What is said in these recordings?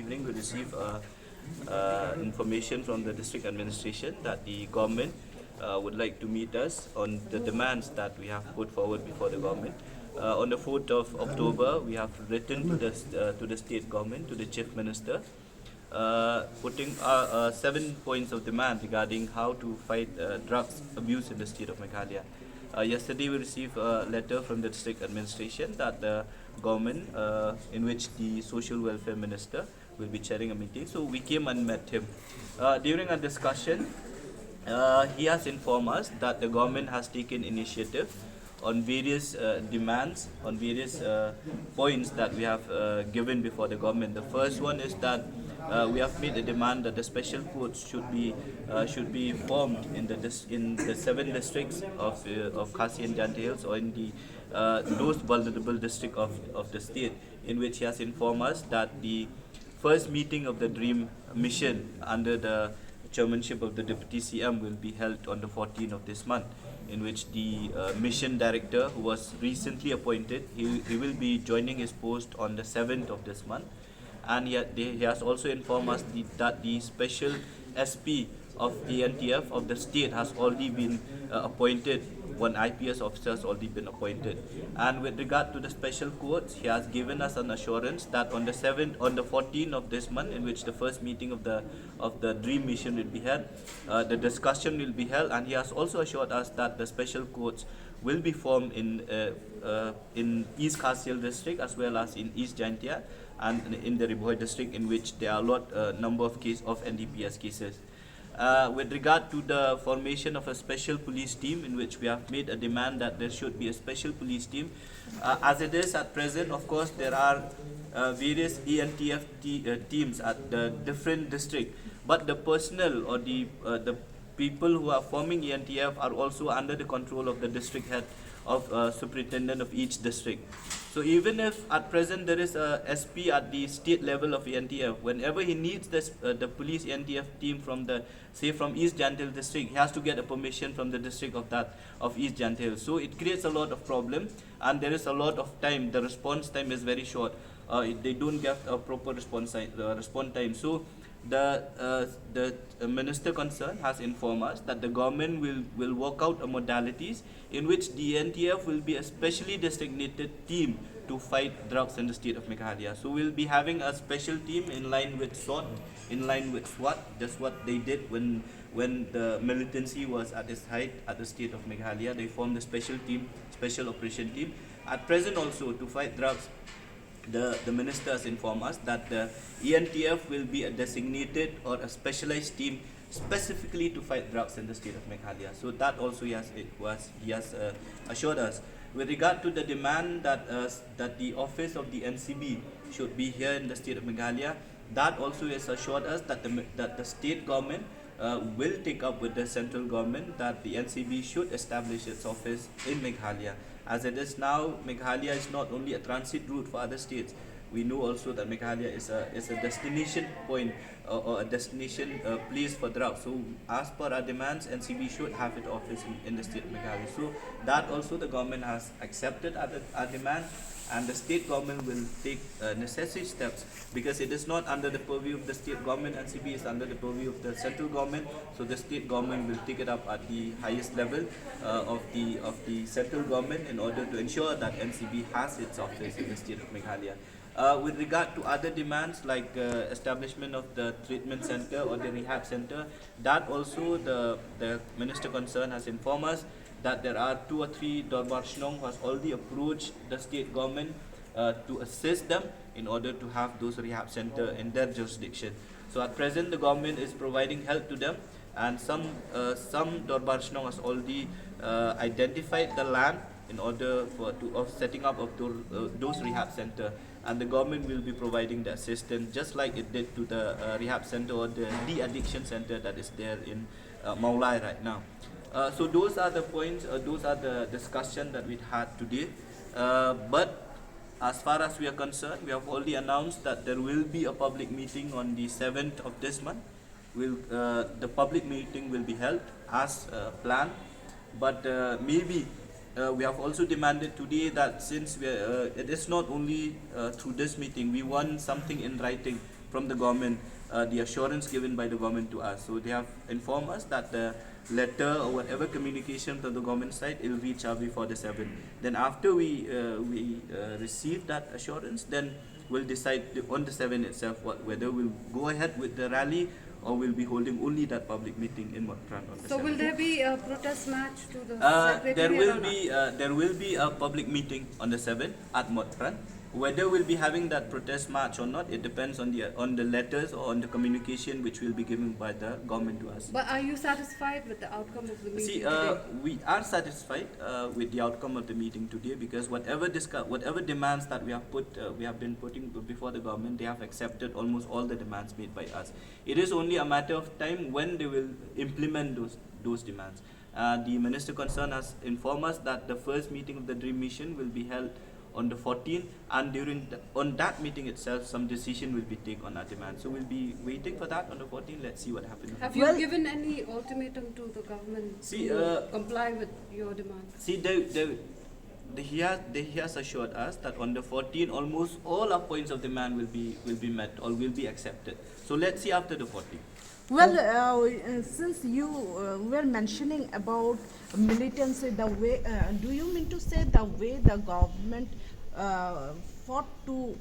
evening we received information from the district administration that the government would like to meet us on the demands that we have put forward before the government. On the 4th of October, we have written to the state government, to the chief minister, putting 7 points of demand regarding how to fight drugs abuse in the state of Meghalaya. Yesterday we received a letter from the district administration that the government, in which the social welfare minister will be chairing a meeting. So we came and met him. During a discussion, he has informed us that the government has taken initiative on various demands, on various points that we have given before the government. The first one is that we have made a demand that the special courts should be formed in the 7 districts of Khasi and Jante Hills, or in the most vulnerable district of the state, in which he has informed us that the first meeting of the Dream Mission under the chairmanship of the Deputy CM will be held on the 14th of this month, in which the mission director, who was recently appointed, he will be joining his post on the 7th of this month. And he has also informed us that the special SP of ANTF of the state has already been appointed. One IPS officer has already been appointed. And with regard to the special courts, he has given us an assurance that on the 14th of this month, in which the first meeting of the Dream Mission will be held, the discussion will be held, and he has also assured us that the special courts will be formed in East Khasi district as well as in East Jaintia and in the Riboy district, in which there are a number of NDPS cases. With regard to the formation of a special police team, in which we have made a demand that there should be a special police team. As it is at present, of course, there are various ENTF teams at the different districts, but the personnel or the people who are forming ENTF are also under the control of the district head of superintendent of each district. So even if at present there is a SP at the state level of ENTF, whenever he needs the police ENTF team from East Jantil district, he has to get a permission from the district of East Jantil. So it creates a lot of problem, and there is a lot of time. The response time is very short. They don't get a proper response time. So the minister concerned has informed us that the government will work out a modalities in which the NTF will be a specially designated team to fight drugs in the state of Meghalaya. So we'll be having a special team in line with SWAT, in line with SWAT. That's what they did when the militancy was at its height at the state of Meghalaya. They formed a special team, special operation team. At present also, to fight drugs, the minister has informed us that the ENTF will be a designated or a specialized team specifically to fight drugs in the state of Meghalaya. So that also he has assured us. With regard to the demand that the office of the NCB should be here in the state of Meghalaya, that also has assured us that the state government will take up with the central government that the NCB should establish its office in Meghalaya. As it is now, Meghalaya is not only a transit route for other states. We know also that Meghalaya is a destination point or a destination place for drugs. So as per our demands, NCB should have its office in the state of Meghalaya. So that also the government has accepted our demand, and the state government will take necessary steps, because it is not under the purview of the state government. NCB is under the purview of the central government. So the state government will take it up at the highest level of the central government in order to ensure that NCB has its office in the state of Meghalaya. With regard to other demands like establishment of the treatment center or the rehab center, that also the minister concerned has informed us that there are 2 or 3 Dorbar Shnong who has already approached the state government to assist them in order to have those rehab center in their jurisdiction. So at present the government is providing help to them, and some Dorbar Shnong has already identified the land in order of setting up of those rehab center, and the government will be providing the assistance just like it did to the rehab center or the de-addiction center that is there in Meghalaya right now. So those are the points, those are the discussion that we had today. But as far as we are concerned, we have already announced that there will be a public meeting on the 7th of this month. The public meeting will be held as planned, but maybe we have also demanded today that since it is not only through this meeting, we want something in writing from the government, the assurance given by the government to us. So they have informed us that the letter or whatever communication from the government side will reach out before the 7th. Then after we receive that assurance, then we'll decide on the 7th itself whether we'll go ahead with the rally or we'll be holding only that public meeting in Motprand on the 7th. So will there be a protest march to the secretariat? There will be a public meeting on the 7th at Motprand. Whether we'll be having that protest march or not, it depends on the letters or on the communication which will be given by the government to us. But are you satisfied with the outcome of the meeting See, today? we are satisfied with the outcome of the meeting today, because whatever demands that we have been putting before the government, they have accepted almost all the demands made by us. It is only a matter of time when they will implement those demands. The minister concerned has informed us that the first meeting of the Dream Mission will be held on the 14th, and on that meeting itself, some decision will be taken on our demand. So we'll be waiting for that on the 14th. Let's see what happens. Have you given any ultimatum to the government to comply with your demands? See, he has assured us that on the 14th, almost all our points of demand will be met or will be accepted. So let's see after the 14th. Well, since you were mentioning about militancy, the way, do you mean to say the way the government fought to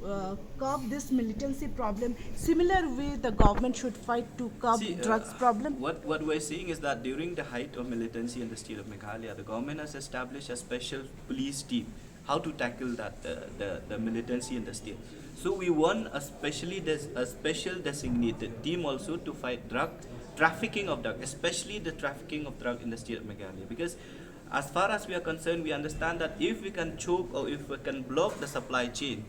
curb this militancy problem, similar way the government should fight to curb drugs problem? What we're saying is that during the height of militancy in the state of Meghalaya, the government has established a special police team how to tackle that the militancy in the state. So we want a special designated team also to fight trafficking of drug, especially the trafficking of drug in the state of Meghalaya. Because as far as we are concerned, we understand that if we can choke or if we can block the supply chain,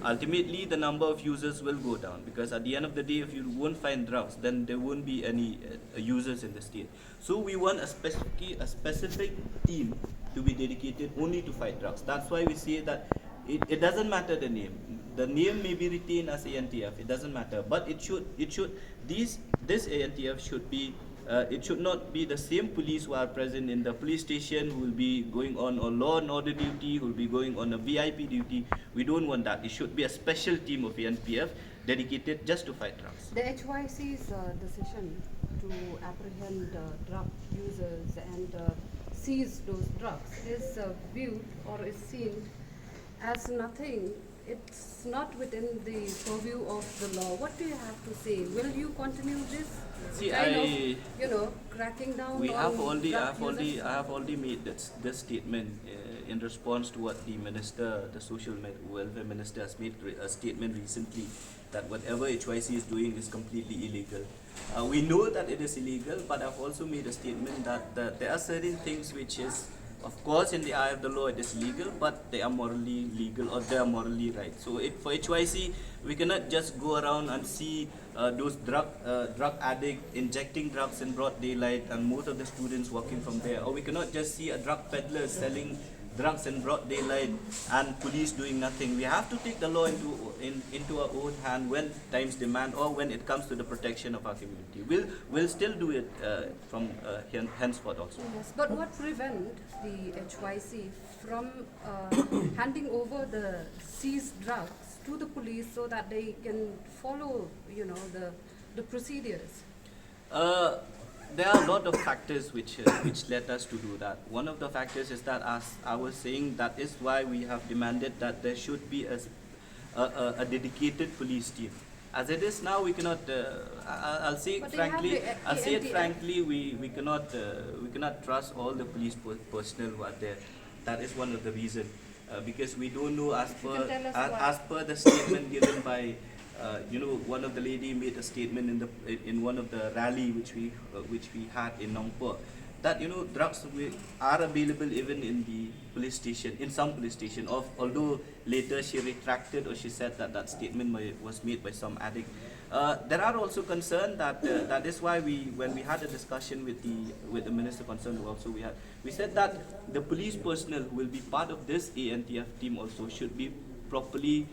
ultimately the number of users will go down, because at the end of the day, if you won't find drugs, then there won't be any users in the state. So we want a specific team to be dedicated only to fight drugs. That's why we say that it doesn't matter the name. The name may be retained as ANTF. It doesn't matter, but this ANTF should be. It should not be the same police who are present in the police station who will be going on law and order duty, who will be going on a VIP duty. We don't want that. It should be a special team of ANPF dedicated just to fight drugs. The HYC's decision to apprehend drug users and seize those drugs is viewed or is seen as nothing. It's not within the purview of the law. What do you have to say? Will you continue this cracking down I have users? already made this statement in response to what the social welfare minister has made a statement recently, that whatever HYC is doing is completely illegal. We know that it is illegal, but I've also made a statement that there are certain things which is, of course, in the eye of the law, it is legal, but they are morally legal or they are morally right. So for HYC, we cannot just go around and see those drug addicts injecting drugs in broad daylight and most of the students walking from there. Or we cannot just see a drug peddler selling drugs in broad daylight and police doing nothing. We have to take the law into our own hand when times demand or when it comes to the protection of our community. We'll still do it from henceforth also. Yes, but what prevent the HYC from handing over the seized drugs to the police so that they can follow, the procedures? There are a lot of factors which led us to do that. One of the factors is that, as I was saying, that is why we have demanded that there should be a dedicated police team. As it is now, we cannot. I'll say it frankly. We cannot trust all the police personnel who are there. That is one of the reasons, because we don't know as per the statement given by. One of the lady made a statement in one of the rally which we had in Nongpo, that drugs are available even in the police station, in some police station. Although later she retracted, or she said that statement was made by some addict. There are also concerns that that is why when we had a discussion with the minister concerned, we said that the police personnel who will be part of this ANTF team also should be properly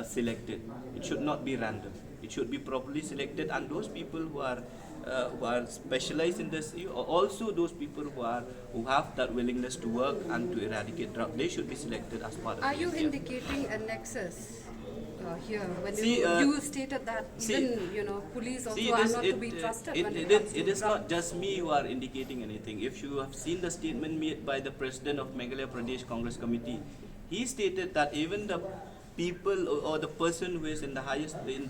selected. It should not be random. It should be properly selected, and those people who are specialized in this, also those people who have that willingness to work and to eradicate drug, they should be selected as part of. Are you indicating a nexus here when See, you stated that see- even police also See, are this, not to be trusted when it it comes to it is drug. not just me who are indicating anything. If you have seen the statement made by the president of Meghalaya Pradesh Congress Committee, he stated that even the people or the person who is in the highest in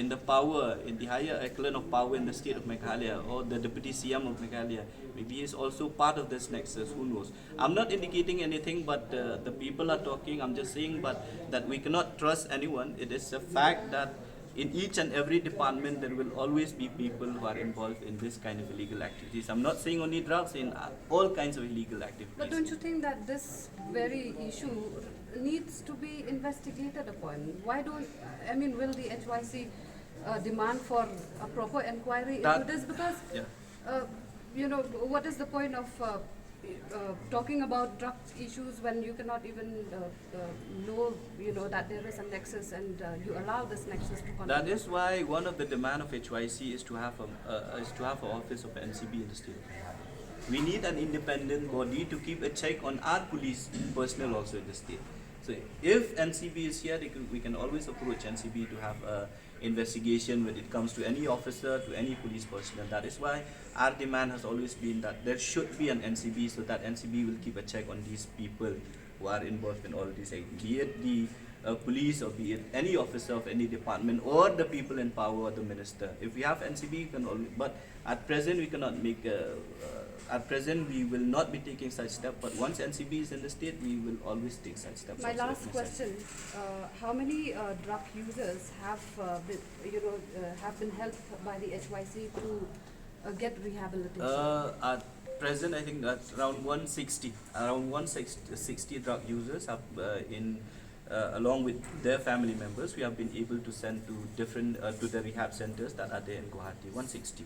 the power in the higher echelon of power in the state of Meghalaya or the deputy CM of Meghalaya, maybe he is also part of this nexus. Who knows? I'm not indicating anything, but the people are talking. I'm just saying, but that we cannot trust anyone. It is a fact that in each and every department there will always be people who are involved in this kind of illegal activities. I'm not saying only drugs, in all kinds of illegal activities. But don't you think that this very issue needs to be investigated upon? Why don't, I mean, will the HYC demand for a proper inquiry into That- this? Because, Yeah. what is the point of talking about drug issues when you cannot even know, that there is a nexus and you allow this nexus to continue? That is why one of the demand of HYC is to have an office of NCB in the state. We need an independent body to keep a check on our police personnel also in the state. So if NCB is here, we can always approach NCB to have a investigation when it comes to any officer, to any police personnel. That is why our demand has always been that there should be an NCB, so that NCB will keep a check on these people who are involved in all these activities, be it the police or be it any officer of any department or the people in power or the minister. If we have NCB, we can always, but at present we cannot make at present we will not be taking such steps, but once NCB is in the state, we will always take such steps. My also if last necessary. question: how many drug users have have been helped by the HYC to get rehabilitation? At present, I think that's around 160. Around 160 drug users have along with their family members, we have been able to send to different to the rehab centers that are there in Guwahati. 160.